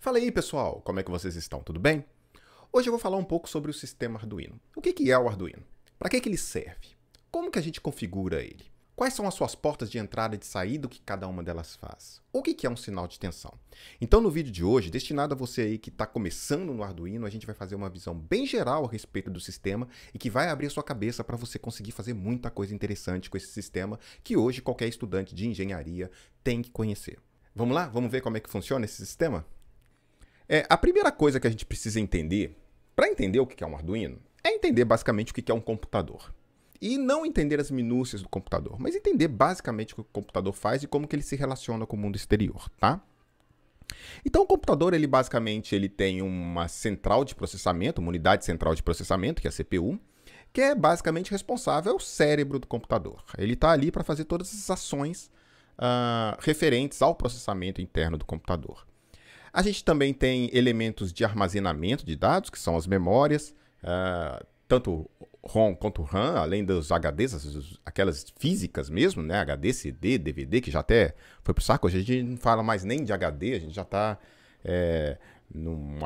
Fala aí, pessoal, como é que vocês estão? Tudo bem? Hoje eu vou falar um pouco sobre o sistema Arduino. O que é o Arduino? Para que ele serve? Como que a gente configura ele? Quais são as suas portas de entrada e de saída, o que cada uma delas faz? O que é um sinal de tensão? Então, no vídeo de hoje, destinado a você aí que está começando no Arduino, a gente vai fazer uma visão bem geral a respeito do sistema e que vai abrir a sua cabeça para você conseguir fazer muita coisa interessante com esse sistema que hoje qualquer estudante de engenharia tem que conhecer. Vamos lá? Vamos ver como é que funciona esse sistema? A primeira coisa que a gente precisa entender, para entender o que é um Arduino, é entender basicamente o que é um computador. E não entender as minúcias do computador, mas entender basicamente o que o computador faz e como que ele se relaciona com o mundo exterior, tá? Então o computador, ele basicamente tem uma central de processamento, uma unidade central de processamento, que é a CPU, que é basicamente responsável, é o cérebro do computador. Ele está ali para fazer todas as ações referentes ao processamento interno do computador. A gente também tem elementos de armazenamento de dados, que são as memórias, tanto ROM quanto RAM, além dos HDs, aquelas físicas mesmo, né? HD, CD, DVD, que já até foi pro saco. Hoje a gente não fala mais nem de HD, a gente já está num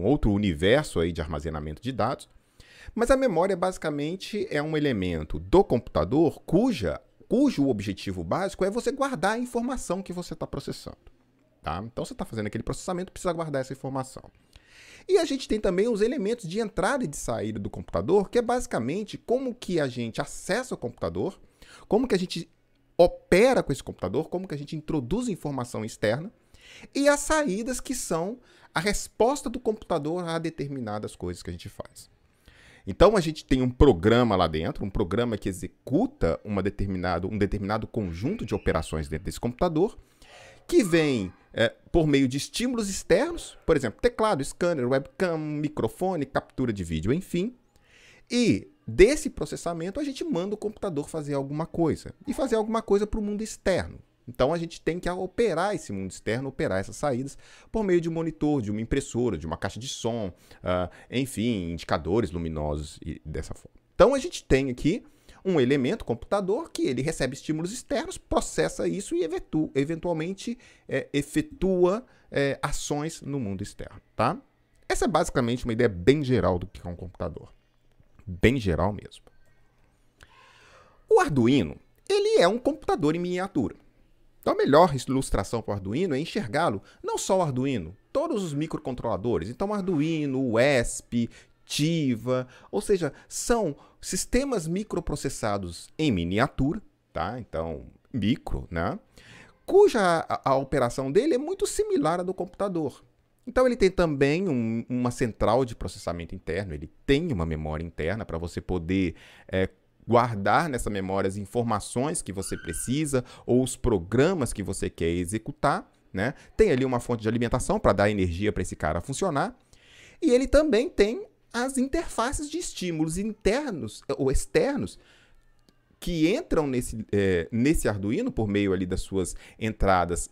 outro universo aí de armazenamento de dados. Mas a memória basicamente é um elemento do computador cujo objetivo básico é você guardar a informação que você está processando. Tá? Então, você está fazendo aquele processamento, precisa guardar essa informação. E a gente tem também os elementos de entrada e de saída do computador, que é basicamente como que a gente acessa o computador, como que a gente opera com esse computador, como que a gente introduz informação externa, e as saídas que são a resposta do computador a determinadas coisas que a gente faz. Então, a gente tem um programa lá dentro, um programa que executa um determinado conjunto de operações dentro desse computador, que vem por meio de estímulos externos, por exemplo, teclado, scanner, webcam, microfone, captura de vídeo, enfim. E desse processamento a gente manda o computador fazer alguma coisa. E fazer alguma coisa para o mundo externo. Então a gente tem que operar esse mundo externo, operar essas saídas por meio de um monitor, de uma impressora, de uma caixa de som, enfim, indicadores luminosos e dessa forma. Então a gente tem aqui um elemento, computador, que ele recebe estímulos externos, processa isso e eventualmente efetua ações no mundo externo, tá? Essa é basicamente uma ideia bem geral do que é um computador. Bem geral mesmo. O Arduino, ele é um computador em miniatura. Então a melhor ilustração para o Arduino é enxergá-lo, não só o Arduino, todos os microcontroladores. Então o Arduino, o ESP, Tiva, ou seja, são sistemas microprocessados em miniatura, tá? Então, micro, né? Cuja a operação dele é muito similar à do computador. Então, ele tem também uma central de processamento interno, ele tem uma memória interna para você poder guardar nessa memória as informações que você precisa ou os programas que você quer executar, né? Tem ali uma fonte de alimentação para dar energia para esse cara funcionar. E ele também tem as interfaces de estímulos internos ou externos que entram nesse Arduino por meio ali das suas entradas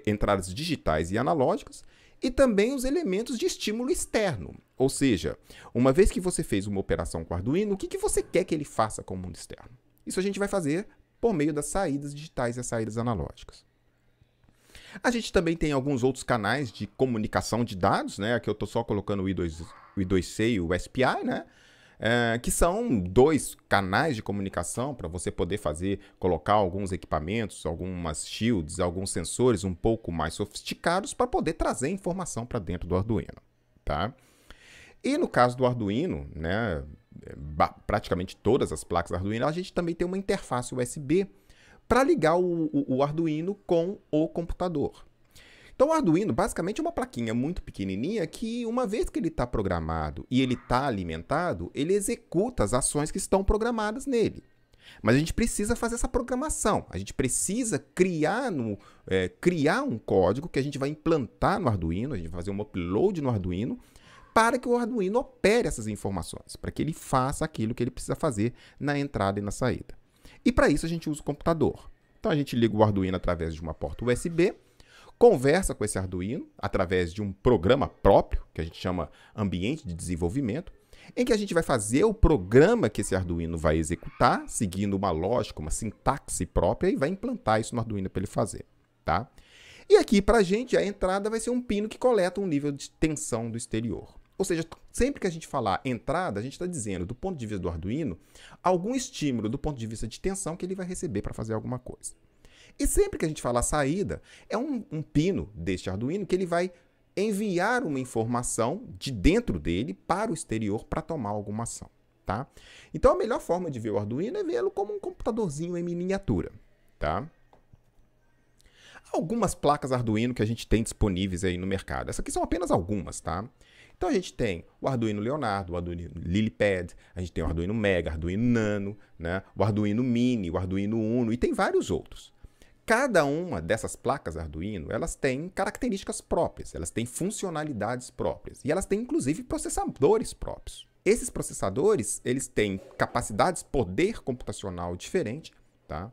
entradas digitais e analógicas, e também os elementos de estímulo externo. Ou seja, uma vez que você fez uma operação com o Arduino, o que você quer que ele faça com o mundo externo? Isso a gente vai fazer por meio das saídas digitais e as saídas analógicas. A gente também tem alguns outros canais de comunicação de dados, né? Aqui eu estou só colocando o I2C e o SPI, né? Que são dois canais de comunicação para você poder colocar alguns equipamentos, algumas shields, alguns sensores um pouco mais sofisticados para poder trazer informação para dentro do Arduino, tá? E no caso do Arduino, né? Praticamente todas as placas Arduino, a gente também tem uma interface USB para ligar o Arduino com o computador. Então o Arduino basicamente é uma plaquinha muito pequenininha que uma vez que ele está programado e ele está alimentado, ele executa as ações que estão programadas nele. Mas a gente precisa fazer essa programação, a gente precisa criar um código que a gente vai implantar no Arduino, a gente vai fazer um upload no Arduino para que o Arduino opere essas informações, para que ele faça aquilo que ele precisa fazer na entrada e na saída. E para isso a gente usa o computador. Então a gente liga o Arduino através de uma porta USB, conversa com esse Arduino através de um programa próprio, que a gente chama ambiente de desenvolvimento, em que a gente vai fazer o programa que esse Arduino vai executar, seguindo uma lógica, uma sintaxe própria, e vai implantar isso no Arduino para ele fazer, tá? E aqui pra gente a entrada vai ser um pino que coleta um nível de tensão do exterior. Ou seja, sempre que a gente falar entrada, a gente está dizendo, do ponto de vista do Arduino, algum estímulo do ponto de vista de tensão que ele vai receber para fazer alguma coisa. E sempre que a gente falar saída, é um pino deste Arduino que ele vai enviar uma informação de dentro dele para o exterior para tomar alguma ação. Tá? Então a melhor forma de ver o Arduino é vê-lo como um computadorzinho em miniatura. Tá? Algumas placas Arduino que a gente tem disponíveis aí no mercado. Essas aqui são apenas algumas, tá? Então a gente tem o Arduino Leonardo, o Arduino Lilypad, a gente tem o Arduino Mega, Arduino Nano, né? O Arduino Mini, o Arduino Uno e tem vários outros. Cada uma dessas placas Arduino, elas têm características próprias, elas têm funcionalidades próprias e elas têm inclusive processadores próprios. Esses processadores, eles têm capacidades, poder computacional diferente, tá?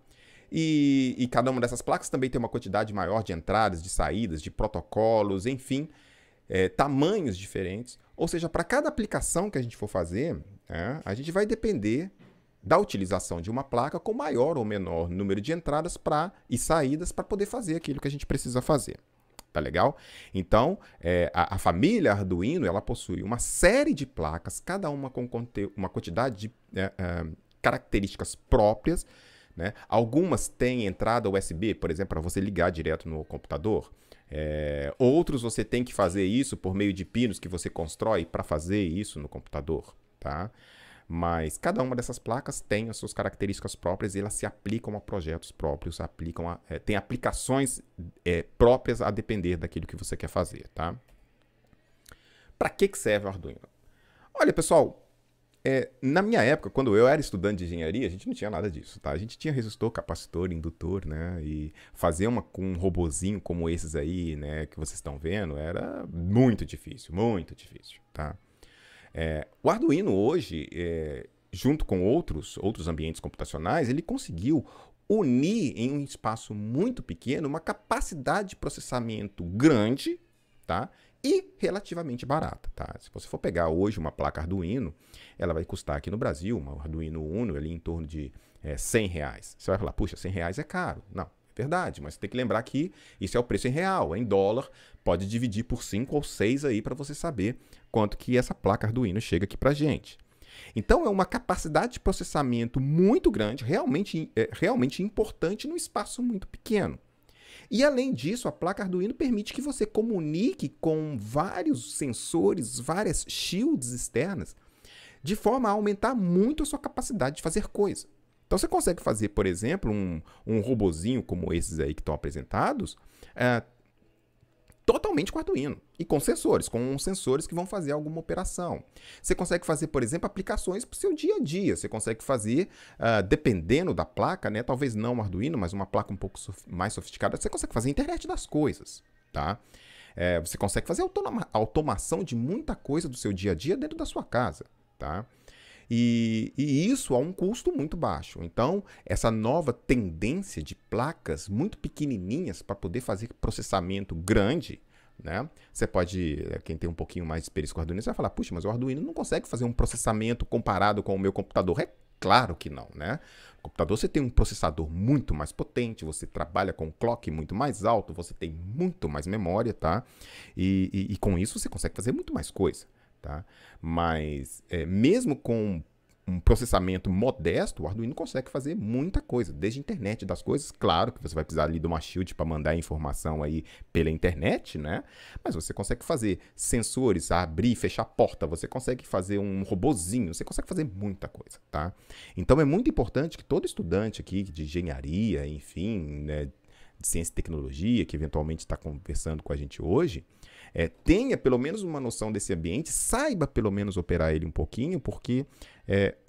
E cada uma dessas placas também tem uma quantidade maior de entradas, de saídas, de protocolos, enfim, tamanhos diferentes. Ou seja, para cada aplicação que a gente for fazer, a gente vai depender da utilização de uma placa com maior ou menor número de entradas e saídas para poder fazer aquilo que a gente precisa fazer. Tá legal? Então, a família Arduino, ela possui uma série de placas, cada uma com uma quantidade de características próprias, né? Algumas têm entrada USB, por exemplo, para você ligar direto no computador. Outros você tem que fazer isso por meio de pinos que você constrói para fazer isso no computador. Tá? Mas cada uma dessas placas tem as suas características próprias e elas se aplicam a projetos próprios, tem aplicações próprias a depender daquilo que você quer fazer. Tá? Para que serve o Arduino? Olha, pessoal, na minha época, quando eu era estudante de engenharia, a gente não tinha nada disso, tá? A gente tinha resistor, capacitor, indutor, né? E fazer com um robozinho como esses aí, né, que vocês estão vendo, era muito difícil, tá? O Arduino hoje, junto com outros ambientes computacionais, ele conseguiu unir em um espaço muito pequeno uma capacidade de processamento grande, tá? E relativamente barata, tá? Se você for pegar hoje uma placa Arduino, ela vai custar aqui no Brasil, uma Arduino Uno, ali em torno de R$100. Você vai falar, puxa, R$100 é caro. Não, é verdade, mas você tem que lembrar que isso é o preço em real, em dólar, pode dividir por 5 ou 6 aí para você saber quanto que essa placa Arduino chega aqui pra gente. Então é uma capacidade de processamento muito grande, realmente importante num espaço muito pequeno. E além disso, a placa Arduino permite que você comunique com vários sensores, várias shields externas, de forma a aumentar muito a sua capacidade de fazer coisa. Então você consegue fazer, por exemplo, um robozinho como esses aí que estão apresentados, totalmente com Arduino e com sensores que vão fazer alguma operação. Você consegue fazer, por exemplo, aplicações para o seu dia a dia. Você consegue fazer, dependendo da placa, né? Talvez não um Arduino, mas uma placa um pouco mais sofisticada, você consegue fazer a internet das coisas, tá? Você consegue fazer automação de muita coisa do seu dia a dia dentro da sua casa, tá? E isso a um custo muito baixo. Então, essa nova tendência de placas muito pequenininhas para poder fazer processamento grande, né? Você pode, quem tem um pouquinho mais de experiência com o Arduino, você vai falar, puxa, mas o Arduino não consegue fazer um processamento comparado com o meu computador. É claro que não, né? No computador você tem um processador muito mais potente, você trabalha com clock muito mais alto, você tem muito mais memória, tá? E com isso você consegue fazer muito mais coisa. Tá? Mas mesmo com um processamento modesto, o Arduino consegue fazer muita coisa, desde a internet das coisas. Claro que você vai precisar ali de uma shield para mandar informação aí pela internet, né? Mas você consegue fazer sensores, abrir e fechar a porta, você consegue fazer um robozinho, você consegue fazer muita coisa, tá? Então é muito importante que todo estudante aqui de engenharia, enfim, né, de ciência e tecnologia, que eventualmente está conversando com a gente hoje, tenha pelo menos uma noção desse ambiente, saiba pelo menos operar ele um pouquinho, porque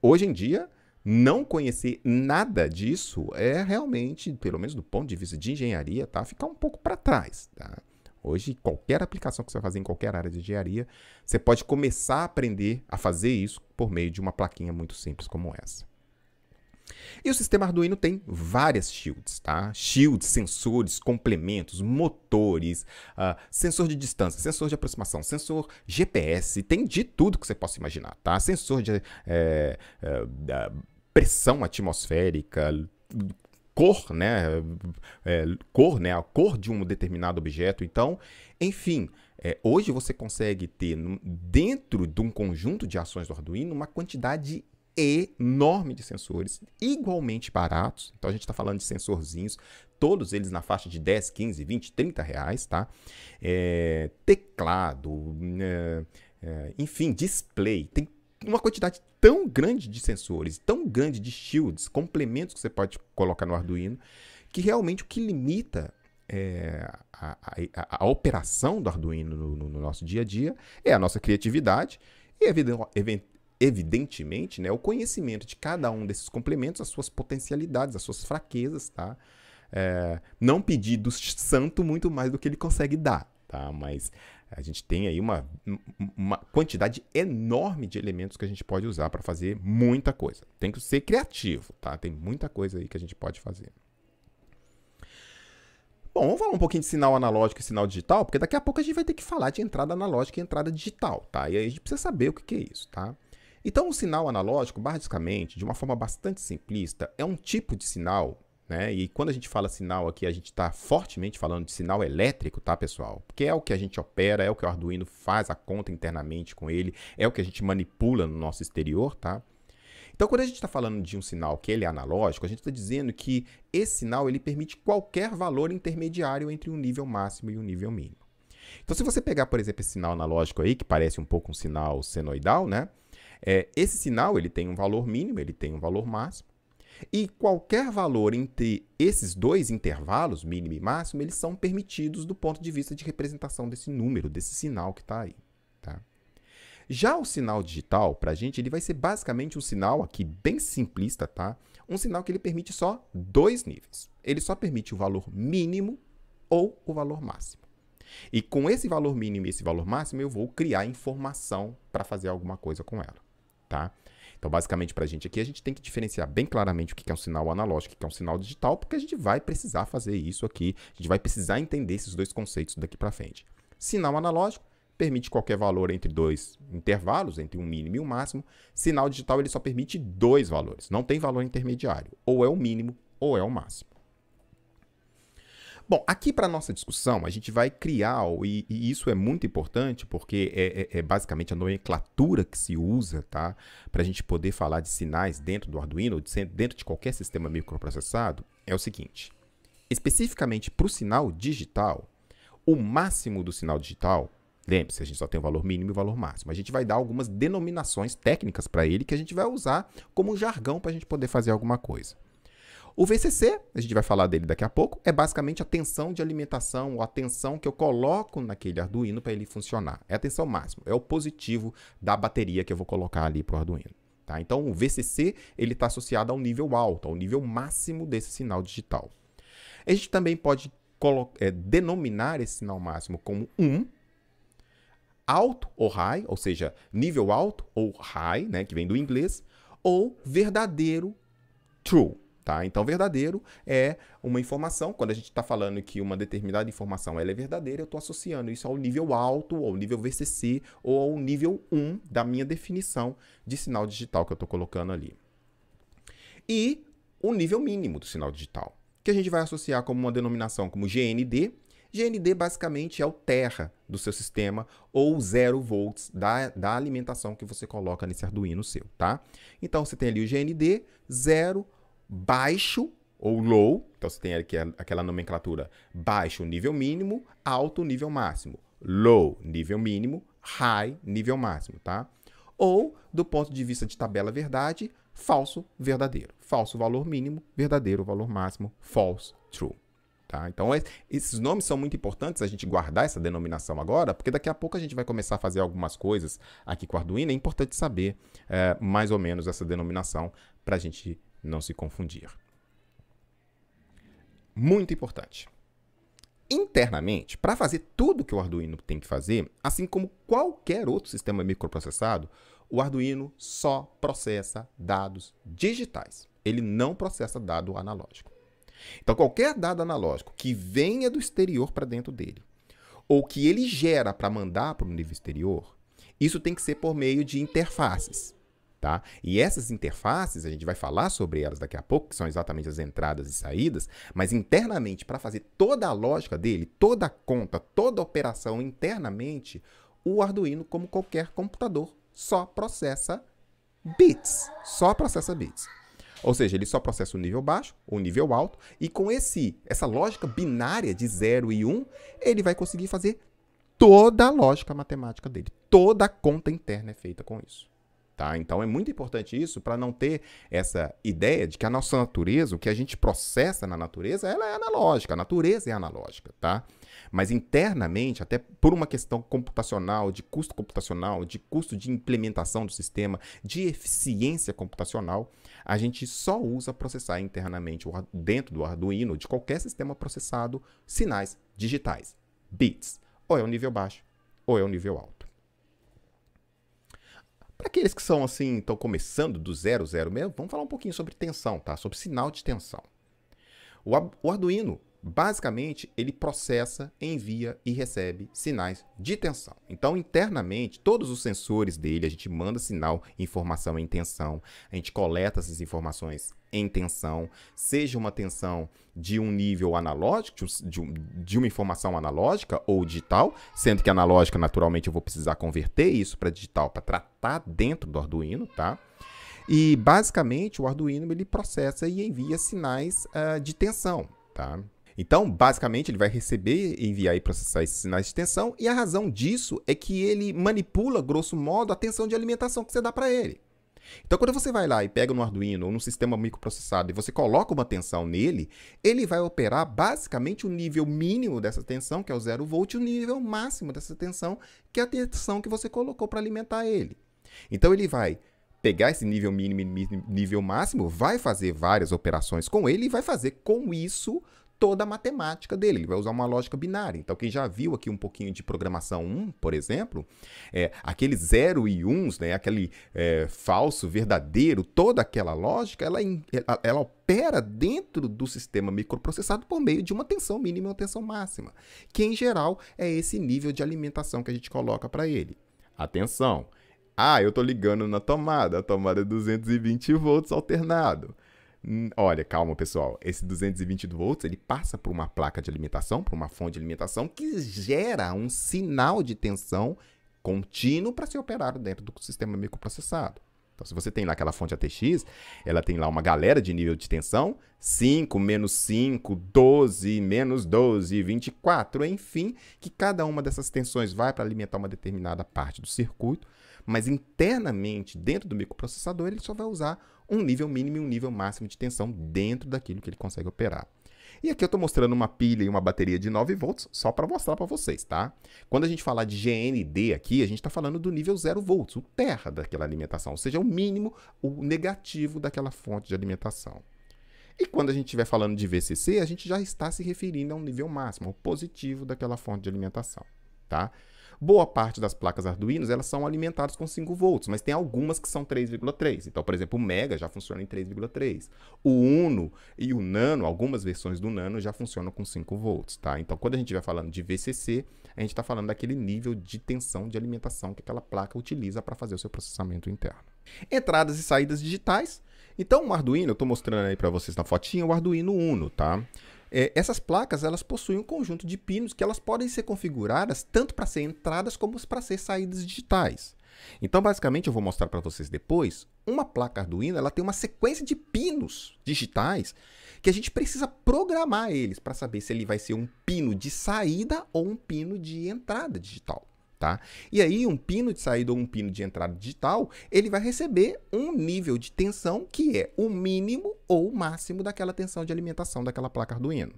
hoje em dia não conhecer nada disso é realmente, pelo menos do ponto de vista de engenharia, tá, ficar um pouco para trás. Tá? Hoje, qualquer aplicação que você vai fazer em qualquer área de engenharia, você pode começar a aprender a fazer isso por meio de uma plaquinha muito simples como essa. E o sistema Arduino tem várias shields, tá? Shields, sensores, complementos, motores, sensor de distância, sensor de aproximação, sensor GPS, tem de tudo que você possa imaginar, tá? Sensor de pressão atmosférica, cor, né? Cor, né? A cor de um determinado objeto. Então, enfim, hoje você consegue ter dentro de um conjunto de ações do Arduino uma quantidade enorme de sensores, igualmente baratos. Então a gente está falando de sensorzinhos, todos eles na faixa de 10, 15, 20, 30 reais, tá? Teclado, enfim, display. Tem uma quantidade tão grande de sensores, tão grande de shields, complementos que você pode colocar no Arduino, que realmente o que limita a operação do Arduino no nosso dia a dia é a nossa criatividade e, evidentemente, né, o conhecimento de cada um desses complementos, as suas potencialidades, as suas fraquezas, tá? Não pedir do santo muito mais do que ele consegue dar, tá? Mas a gente tem aí uma quantidade enorme de elementos que a gente pode usar para fazer muita coisa. Tem que ser criativo, tá? Tem muita coisa aí que a gente pode fazer. Bom, vamos falar um pouquinho de sinal analógico e sinal digital, porque daqui a pouco a gente vai ter que falar de entrada analógica e entrada digital, tá? E aí a gente precisa saber o que é isso, tá? Então, o sinal analógico, basicamente, de uma forma bastante simplista, é um tipo de sinal, né? E quando a gente fala sinal aqui, a gente está fortemente falando de sinal elétrico, tá, pessoal? Porque é o que a gente opera, é o que o Arduino faz a conta internamente com ele, é o que a gente manipula no nosso exterior, tá? Então, quando a gente está falando de um sinal que ele é analógico, a gente está dizendo que esse sinal ele permite qualquer valor intermediário entre um nível máximo e um nível mínimo. Então, se você pegar, por exemplo, esse sinal analógico aí, que parece um pouco um sinal senoidal, né? Esse sinal ele tem um valor mínimo, ele tem um valor máximo, e qualquer valor entre esses dois intervalos, mínimo e máximo, eles são permitidos do ponto de vista de representação desse número, desse sinal que está aí. Tá? Já o sinal digital, para a gente, ele vai ser basicamente um sinal aqui bem simplista, tá? Um sinal que ele permite só dois níveis. Ele só permite o valor mínimo ou o valor máximo. E com esse valor mínimo e esse valor máximo, eu vou criar informação para fazer alguma coisa com ela. Tá? Então, basicamente, para a gente aqui, a gente tem que diferenciar bem claramente o que é um sinal analógico e o que é um sinal digital, porque a gente vai precisar fazer isso aqui, a gente vai precisar entender esses dois conceitos daqui para frente. Sinal analógico permite qualquer valor entre dois intervalos, entre um mínimo e um máximo. Sinal digital ele só permite dois valores, não tem valor intermediário, ou é o mínimo ou é o máximo. Bom, aqui para a nossa discussão, a gente vai criar, e isso é muito importante, porque é basicamente a nomenclatura que se usa, tá? Para a gente poder falar de sinais dentro do Arduino, dentro de qualquer sistema microprocessado, é o seguinte. Especificamente para o sinal digital, o máximo do sinal digital, lembre-se, a gente só tem o valor mínimo e o valor máximo. A gente vai dar algumas denominações técnicas para ele que a gente vai usar como jargão para a gente poder fazer alguma coisa. O VCC, a gente vai falar dele daqui a pouco, é basicamente a tensão de alimentação, ou a tensão que eu coloco naquele Arduino para ele funcionar. É a tensão máxima, é o positivo da bateria que eu vou colocar ali para o Arduino. Tá? Então, o VCC está associado ao nível alto, ao nível máximo desse sinal digital. A gente também pode denominar esse sinal máximo como alto ou high, ou seja, nível alto ou high, né, que vem do inglês, ou verdadeiro true. Tá? Então, verdadeiro é uma informação, quando a gente está falando que uma determinada informação ela é verdadeira, eu estou associando isso ao nível alto, ao nível VCC, ou ao nível 1 da minha definição de sinal digital que eu estou colocando ali. E o nível mínimo do sinal digital, que a gente vai associar como uma denominação como GND. GND basicamente é o terra do seu sistema, ou 0 volts da alimentação que você coloca nesse Arduino seu. Tá? Então, você tem ali o GND, 0, baixo ou low, então você tem aqui aquela nomenclatura baixo, nível mínimo, alto, nível máximo, low, nível mínimo, high, nível máximo, tá? Ou, do ponto de vista de tabela verdade, falso, verdadeiro. Falso, valor mínimo, verdadeiro, valor máximo, false, true. Tá? Então, esses nomes são muito importantes a gente guardar essa denominação agora, porque daqui a pouco a gente vai começar a fazer algumas coisas aqui com o Arduino, é importante saber mais ou menos essa denominação para a gente não se confundir. Muito importante. Internamente, para fazer tudo que o Arduino tem que fazer, assim como qualquer outro sistema microprocessado, o Arduino só processa dados digitais. Ele não processa dado analógico. Então, qualquer dado analógico que venha do exterior para dentro dele, ou que ele gera para mandar para o nível exterior, isso tem que ser por meio de interfaces. Tá? E essas interfaces, a gente vai falar sobre elas daqui a pouco, que são exatamente as entradas e saídas, mas internamente, para fazer toda a lógica dele, toda a conta, toda a operação internamente, o Arduino, como qualquer computador, só processa bits. Só processa bits. Ou seja, ele só processa o nível baixo, o nível alto, e com essa lógica binária de 0 e 1, ele vai conseguir fazer toda a lógica matemática dele. Toda a conta interna é feita com isso. Tá? Então é muito importante isso para não ter essa ideia de que a nossa natureza, o que a gente processa na natureza, ela é analógica, a natureza é analógica, tá? Mas internamente, até por uma questão computacional, de custo de implementação do sistema, de eficiência computacional, a gente só usa processar internamente dentro do Arduino, de qualquer sistema processado, sinais digitais, bits. Ou é o nível baixo, ou é o nível alto. Para aqueles que são assim, estão começando do 0, 0 mesmo, vamos falar um pouquinho sobre tensão, tá? Sobre sinal de tensão. O Arduino, basicamente, ele processa, envia e recebe sinais de tensão. Então, internamente, todos os sensores dele, a gente manda sinal, informação em tensão, a gente coleta essas informações em tensão, seja uma tensão de um nível analógico, de uma informação analógica ou digital, sendo que analógica, naturalmente, eu vou precisar converter isso para digital para tratar dentro do Arduino, tá? E, basicamente, o Arduino ele processa e envia sinais de tensão, tá? Então, basicamente, ele vai receber, enviar e processar esses sinais de tensão, e a razão disso é que ele manipula, grosso modo, a tensão de alimentação que você dá para ele. Então, quando você vai lá e pega no Arduino ou no sistema microprocessado e você coloca uma tensão nele, ele vai operar basicamente o nível mínimo dessa tensão, que é o 0 volt, e o nível máximo dessa tensão, que é a tensão que você colocou para alimentar ele. Então, ele vai pegar esse nível mínimo e nível máximo, vai fazer várias operações com ele e vai fazer com isso toda a matemática dele. Ele vai usar uma lógica binária. Então, quem já viu aqui um pouquinho de programação 1, por exemplo, aqueles 0 e 1s, né, aquele falso, verdadeiro, toda aquela lógica, ela opera dentro do sistema microprocessado por meio de uma tensão mínima e uma tensão máxima, que, em geral, é esse nível de alimentação que a gente coloca para ele. Atenção! Eu estou ligando na tomada, a tomada é 220 volts alternado. Olha, calma, pessoal. Esse 220 volts, ele passa por uma placa de alimentação, por uma fonte de alimentação, que gera um sinal de tensão contínuo para ser operado dentro do sistema microprocessado. Então, se você tem lá aquela fonte ATX, ela tem lá uma galera de nível de tensão, 5, menos 5, 12, menos 12, 24, enfim, que cada uma dessas tensões vai para alimentar uma determinada parte do circuito, mas internamente, dentro do microprocessador, ele só vai usar um nível mínimo e um nível máximo de tensão dentro daquilo que ele consegue operar. E aqui eu estou mostrando uma pilha e uma bateria de 9 volts, só para mostrar para vocês, tá? Quando a gente falar de GND aqui, a gente está falando do nível 0 volts, o terra daquela alimentação, ou seja, o mínimo, o negativo daquela fonte de alimentação. E quando a gente estiver falando de VCC, a gente já está se referindo a um nível máximo, ao positivo daquela fonte de alimentação, tá? Boa parte das placas Arduino, elas são alimentadas com 5 volts, mas tem algumas que são 3,3. Então, por exemplo, o Mega já funciona em 3,3. O Uno e o Nano, algumas versões do Nano já funcionam com 5 volts, tá? Então, quando a gente estiver falando de VCC, a gente está falando daquele nível de tensão de alimentação que aquela placa utiliza para fazer o seu processamento interno. Entradas e saídas digitais. Então, o Arduino, eu estou mostrando aí para vocês na fotinha, o Arduino Uno, tá? Essas placas, elas possuem um conjunto de pinos que elas podem ser configuradas tanto para ser entradas como para ser saídas digitais. Então, basicamente, eu vou mostrar para vocês depois, uma placa Arduino, ela tem uma sequência de pinos digitais que a gente precisa programar eles para saber se ele vai ser um pino de saída ou um pino de entrada digital. Tá? E aí, um pino de saída ou um pino de entrada digital, ele vai receber um nível de tensão que é o mínimo ou o máximo daquela tensão de alimentação daquela placa Arduino.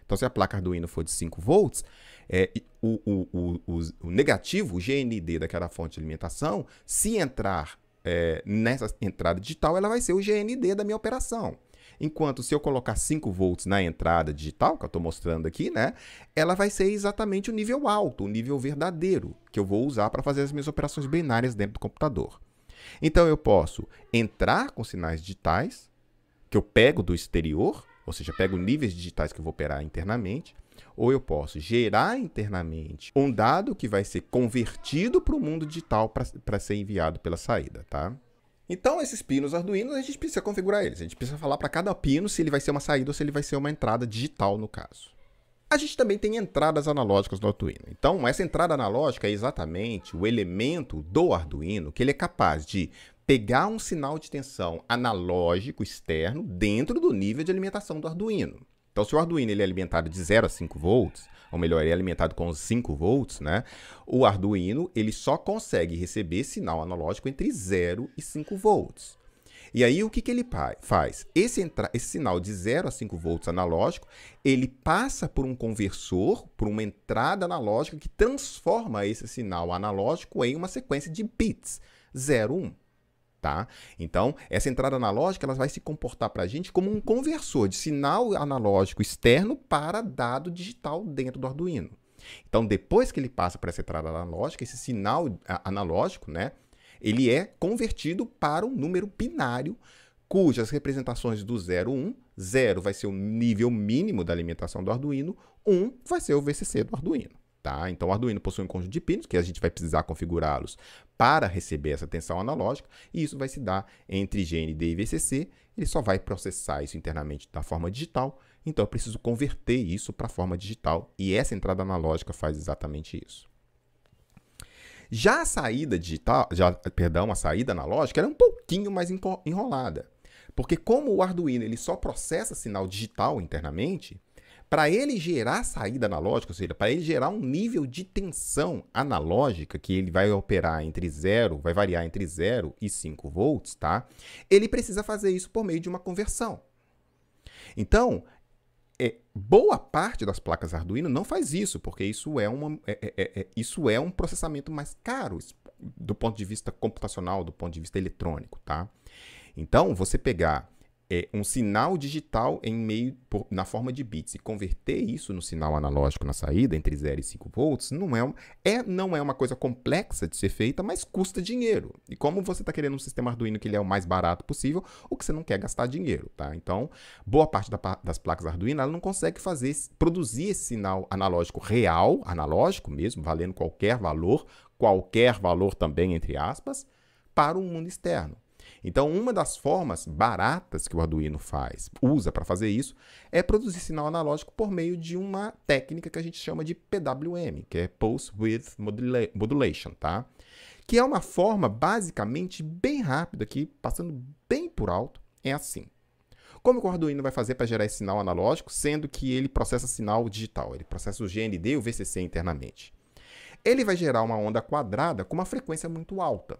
Então, se a placa Arduino for de 5 volts, o negativo, o GND daquela fonte de alimentação, se entrar nessa entrada digital, ela vai ser o GND da minha operação. Enquanto se eu colocar 5 volts na entrada digital, que eu estou mostrando aqui, né, ela vai ser exatamente o nível alto, o nível verdadeiro, que eu vou usar para fazer as minhas operações binárias dentro do computador. Então, eu posso entrar com sinais digitais, que eu pego do exterior, ou seja, pego níveis digitais que eu vou operar internamente, ou eu posso gerar internamente um dado que vai ser convertido para o mundo digital para ser enviado pela saída, tá? Então, esses pinos Arduino, a gente precisa configurar eles. A gente precisa falar para cada pino se ele vai ser uma saída ou se ele vai ser uma entrada digital, no caso. A gente também tem entradas analógicas no Arduino. Então, essa entrada analógica é exatamente o elemento do Arduino que ele é capaz de pegar um sinal de tensão analógico externo dentro do nível de alimentação do Arduino. Então, se o Arduino ele é alimentado de 0 a 5 volts, ou melhor, ele é alimentado com 5 volts, né? O Arduino ele só consegue receber sinal analógico entre 0 e 5 volts. E aí, o que ele faz? Esse sinal de 0 a 5 volts analógico, ele passa por um conversor, por uma entrada analógica que transforma esse sinal analógico em uma sequência de bits, 0, 1. Tá? Então, essa entrada analógica ela vai se comportar para a gente como um conversor de sinal analógico externo para dado digital dentro do Arduino. Então, depois que ele passa por essa entrada analógica, esse sinal analógico, né, ele é convertido para um número binário, cujas representações do 0, 1, 0 vai ser o nível mínimo da alimentação do Arduino, 1 vai ser o VCC do Arduino. Tá? Então, o Arduino possui um conjunto de pinos, que a gente vai precisar configurá-los para receber essa tensão analógica, e isso vai se dar entre GND e VCC. Ele só vai processar isso internamente da forma digital, então eu preciso converter isso para a forma digital, e essa entrada analógica faz exatamente isso. Já a saída digital, a saída analógica, ela é um pouquinho mais enrolada, porque como o Arduino ele só processa sinal digital internamente, para ele gerar saída analógica, ou seja, para ele gerar um nível de tensão analógica, que ele vai operar entre 0, vai variar entre 0 e 5 volts, tá? Ele precisa fazer isso por meio de uma conversão. Então, boa parte das placas Arduino não faz isso, porque isso é um processamento mais caro do ponto de vista computacional, do ponto de vista eletrônico, tá? Então, você pegar um sinal digital na forma de bits e converter isso no sinal analógico na saída, entre 0 e 5 volts, não é uma coisa complexa de ser feita, mas custa dinheiro. E como você está querendo um sistema Arduino que ele é o mais barato possível, o que você não quer gastar dinheiro, tá? Então, boa parte das placas Arduino ela não consegue produzir esse sinal analógico real, analógico mesmo, valendo qualquer valor também, entre aspas, para o mundo externo. Então, uma das formas baratas que o Arduino usa para fazer isso é produzir sinal analógico por meio de uma técnica que a gente chama de PWM, que é Pulse Width Modulation, tá? Que é uma forma basicamente bem rápida, que passando bem por alto, é assim. Como que o Arduino vai fazer para gerar esse sinal analógico, sendo que ele processa sinal digital? Ele processa o GND e o VCC internamente. Ele vai gerar uma onda quadrada com uma frequência muito alta.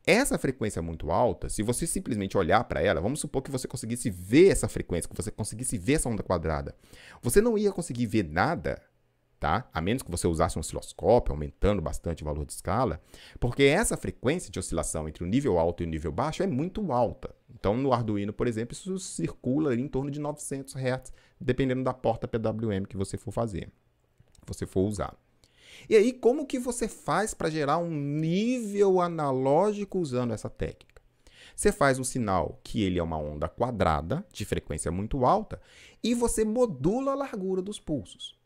Essa frequência muito alta, se você simplesmente olhar para ela, vamos supor que você conseguisse ver essa frequência, que você conseguisse ver essa onda quadrada, você não ia conseguir ver nada, tá? A menos que você usasse um osciloscópio, aumentando bastante o valor de escala, porque essa frequência de oscilação entre o nível alto e o nível baixo é muito alta. Então, no Arduino, por exemplo, isso circula em torno de 900 Hz, dependendo da porta PWM que você for usar. E aí, como que você faz para gerar um nível analógico usando essa técnica? Você faz um sinal que ele é uma onda quadrada, de frequência muito alta, e você modula a largura dos pulsos.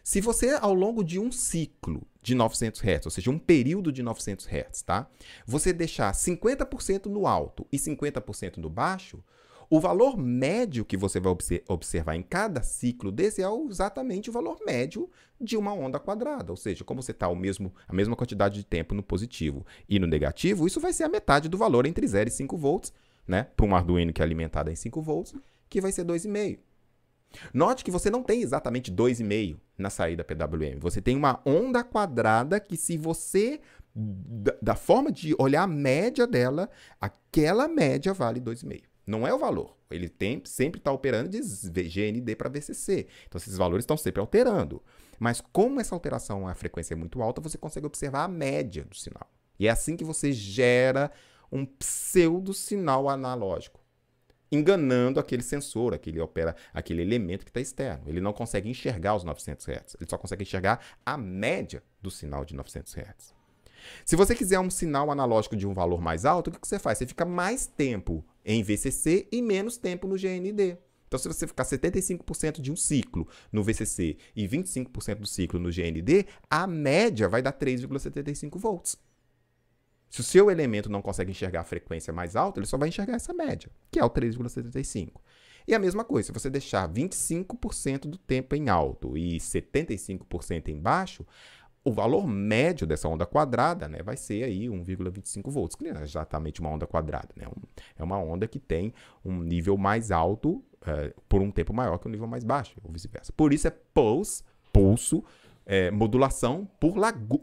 Se você, ao longo de um ciclo de 900 Hz, ou seja, um período de 900 Hz, tá? Você deixar 50% no alto e 50% no baixo, o valor médio que você vai observar em cada ciclo desse é exatamente o valor médio de uma onda quadrada. Ou seja, como você está a mesma quantidade de tempo no positivo e no negativo, isso vai ser a metade do valor entre 0 e 5 volts, né? Para um Arduino que é alimentado em 5 volts, que vai ser 2,5. Note que você não tem exatamente 2,5 na saída PWM. Você tem uma onda quadrada que, se você, da forma de olhar a média dela, aquela média vale 2,5. Não é o valor. Ele sempre está operando de GND para VCC. Então, esses valores estão sempre alterando. Mas como essa alteração, a frequência é muito alta, você consegue observar a média do sinal. E é assim que você gera um pseudo-sinal analógico, enganando aquele sensor, aquele elemento que está externo. Ele não consegue enxergar os 900 Hz. Ele só consegue enxergar a média do sinal de 900 Hz. Se você quiser um sinal analógico de um valor mais alto, o que você faz? Você fica mais tempo em VCC e menos tempo no GND. Então, se você ficar 75% de um ciclo no VCC e 25% do ciclo no GND, a média vai dar 3,75 volts. Se o seu elemento não consegue enxergar a frequência mais alta, ele só vai enxergar essa média, que é o 3,75. E a mesma coisa, se você deixar 25% do tempo em alto e 75% em baixo, o valor médio dessa onda quadrada, né, vai ser aí 1,25 volts, que não é exatamente uma onda quadrada, né? É uma onda que tem um nível mais alto por um tempo maior que um nível mais baixo, ou vice-versa. Por isso é pulso, modulação por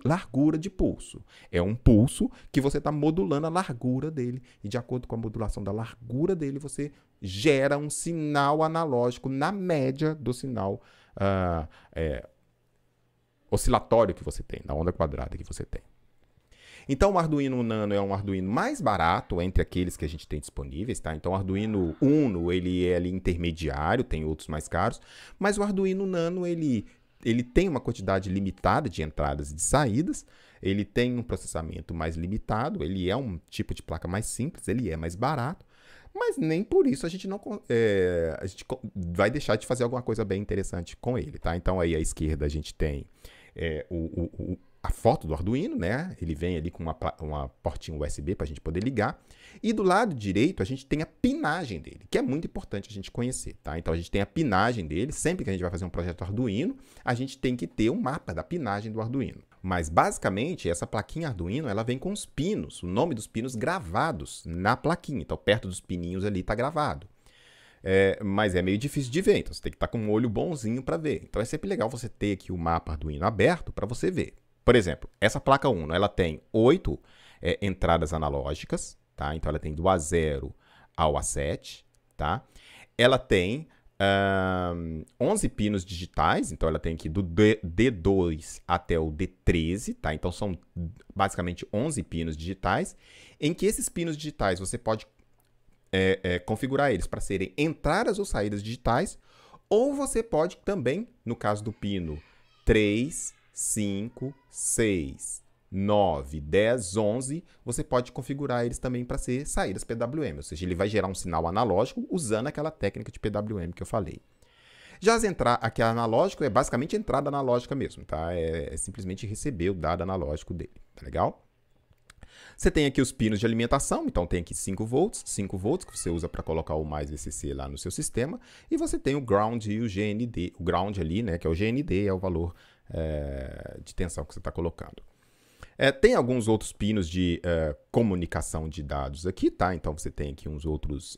largura de pulso. É um pulso que você está modulando a largura dele, e de acordo com a modulação da largura dele, você gera um sinal analógico na média do sinal oscilatório que você tem, na onda quadrada que você tem. Então, o Arduino Nano é um Arduino mais barato entre aqueles que a gente tem disponíveis, tá? Então, o Arduino Uno, ele é ali intermediário, tem outros mais caros, mas o Arduino Nano, ele tem uma quantidade limitada de entradas e de saídas, ele tem um processamento mais limitado, ele é um tipo de placa mais simples, ele é mais barato, mas nem por isso a gente vai deixar de fazer alguma coisa bem interessante com ele, tá? Então, aí à esquerda a gente tem a foto do Arduino, né? Ele vem ali com uma portinha USB para a gente poder ligar. E do lado direito a gente tem a pinagem dele, que é muito importante a gente conhecer, tá? Então a gente tem a pinagem dele. Sempre que a gente vai fazer um projeto Arduino, a gente tem que ter um mapa da pinagem do Arduino. Mas basicamente essa plaquinha Arduino, ela vem com os pinos, o nome dos pinos gravados na plaquinha. Então perto dos pininhos ali está gravado. Mas é meio difícil de ver, então você tem que estar com um olho bonzinho para ver. Então é sempre legal você ter aqui o mapa Arduino aberto para você ver. Por exemplo, essa placa Uno, ela tem 8 entradas analógicas, tá? Então ela tem do A0 ao A7, tá? Ela tem 11 pinos digitais, então ela tem aqui do D2 até o D13, tá? Então são basicamente 11 pinos digitais, em que esses pinos digitais você pode configurar eles para serem entradas ou saídas digitais, ou você pode também, no caso do pino 3, 5, 6, 9, 10, 11, você pode configurar eles também para ser saídas PWM, ou seja, ele vai gerar um sinal analógico usando aquela técnica de PWM que eu falei. Já aqui analógico é basicamente entrada analógica mesmo, tá? É simplesmente receber o dado analógico dele, tá legal? Você tem aqui os pinos de alimentação, então tem aqui 5 volts que você usa para colocar o mais VCC lá no seu sistema, e você tem o ground e o GND, o ground ali, né, que é o GND, é o valor de tensão que você está colocando. Tem alguns outros pinos de comunicação de dados aqui, tá? Então você tem aqui uns outros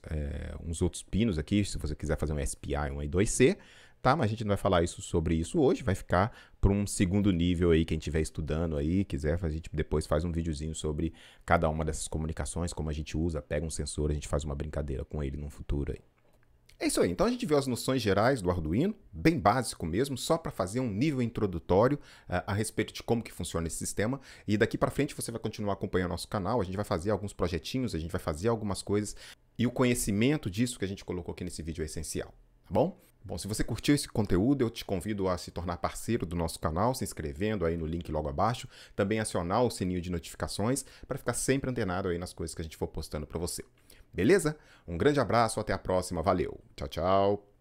pinos aqui, se você quiser fazer um SPI, um I2C, tá? Mas a gente não vai falar sobre isso hoje, vai ficar para um segundo nível aí, quem estiver estudando aí, quiser, a gente depois faz um videozinho sobre cada uma dessas comunicações, como a gente usa, pega um sensor, a gente faz uma brincadeira com ele no futuro aí. É isso aí, então a gente viu as noções gerais do Arduino, bem básico mesmo, só para fazer um nível introdutório a respeito de como que funciona esse sistema, e daqui para frente você vai continuar acompanhando nosso canal, a gente vai fazer alguns projetinhos, a gente vai fazer algumas coisas, e o conhecimento disso que a gente colocou aqui nesse vídeo é essencial, tá bom? Bom, se você curtiu esse conteúdo, eu te convido a se tornar parceiro do nosso canal, se inscrevendo aí no link logo abaixo, também acionar o sininho de notificações para ficar sempre antenado aí nas coisas que a gente for postando para você. Beleza? Um grande abraço, até a próxima, valeu. Tchau, tchau.